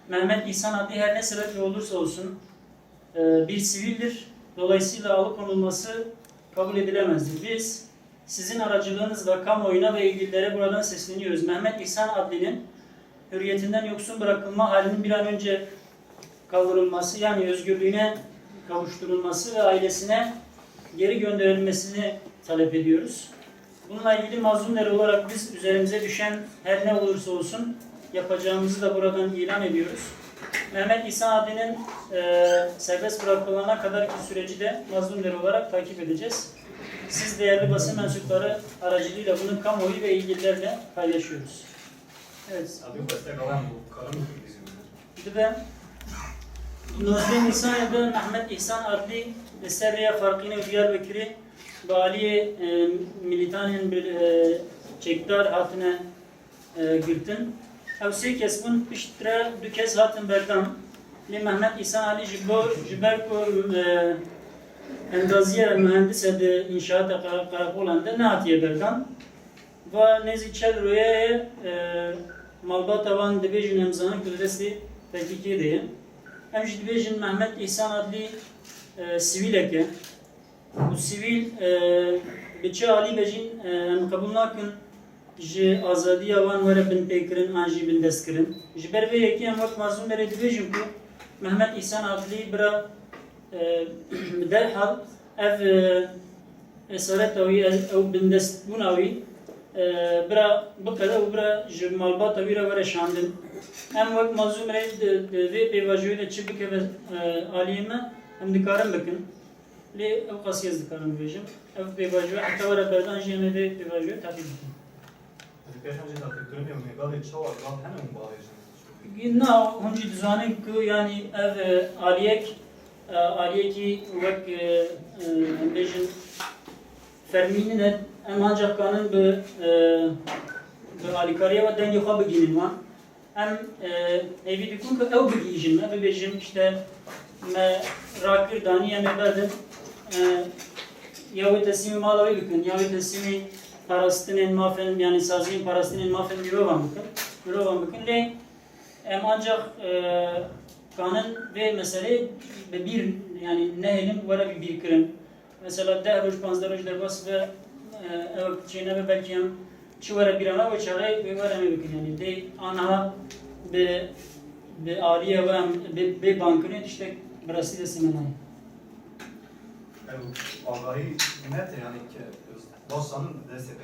Mehmet İhsan adlı her ne sebeple olursa olsun bir sivildir. Dolayısıyla alıkonulması kabul edilemezdir. Biz sizin aracılığınızla kamuoyuna ve ilgililere buradan sesleniyoruz. Mehmet İhsan adlinin hürriyetinden yoksun bırakılma halinin bir an önce kaldırılması, yani özgürlüğüne kavuşturulması ve ailesine geri gönderilmesini talep ediyoruz. Bununla ilgili mazlumlar olarak biz üzerimize düşen her ne olursa olsun yapacağımızı da buradan ilan ediyoruz. Mehmet İhsan adlinin serbest bırakılana kadarki süreci de mazlumlar olarak takip edeceğiz. Siz değerli basın mensupları aracılığıyla bunu kamuoyu ve ilgililerle paylaşıyoruz. Evet. Bir de Nozli Nisan'da Mehmet İhsan adlı Serriye Farkine Diyarbakır'ı Baliye militanın bir çekdar hatine girtin. Evsi kesbun piştre du kez hatin berdam. Li Mehmet İhsan Ali jiber ko endaziye mühendis ede inşaat karakolanda ne hatiye berdam. Ve nezi çel rüyaya malbata van dibejin emzanı kudresi tekiki diye. Hem dibejin Mehmet İhsan adlı sivileke. Bu sivil biçe Ali bejin kabul nakin ji azadiya wan were bin pêkirin an jî bin destkirin. Ji ber vê yekî em wek mazlûm erê dibêjin ku Mehmet İhsan adlî bira derhal ev esareta wî ew bin destbûna wî bira bikeve û bira ji malbata wî re were şandin. Em wek mazlûm erê vê pêvajoyê de çi bikeve aliyê me em dikarin bikin. Lê ew qasiyez dikarin bibêjim. Ev pêvajoya heta were berdan jî em ê vê pêvajoyê takîb bikin. Na, hunci düzanin ku yani ev aliyeki vek bejin ferminin et em ancak kanın bu alikariye ve dengi xwe bigînin wan em evî dikun ku ew bigîjin me bibêjim işte me rakir danî em ê berdin ya wê teslîmê mala wê bikin ya wê teslîmê parastinên mafên yani saziyên parastinên mafên mirovan bikin lê em ancak kanın ve mesele bir yani nehelin were bir kirin. Mesela 10 roj 15 roj derbas ve ev çeyne ve belki em çi were bir ama ve çare ve were me bikin yani de anha be aliye ve be bankını işte burası da semenay. Ağayı net yani ki Bosanın destek.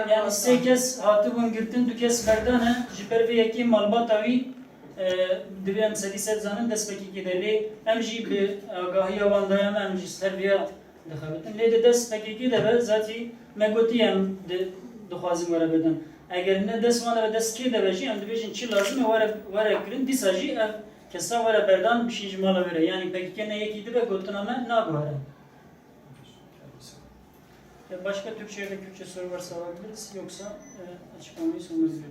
Yani sekes hatı bun girtin du kes berdane jiber ve yeki malbatavi divem sediset zanın despeki gideli em jî bi agahiya vandayam em jî serviya dixabitin lê de despeki de be zatî me gotiyem dixwazim were bedin eger ne dest wan ve dest kê de be jî em dibêjin çi lazim e were kirin dîsa jî ev kesa were berdan bişî ji mala were yani pekî ne yekî dibe gotina me nabare. Başka Türkçe ya da Kürtçe soru varsa alabiliriz. Yoksa açıklamayı sonlandırıyoruz.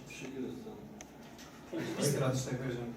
Teşekkür ederiz. Teşekkür ederim.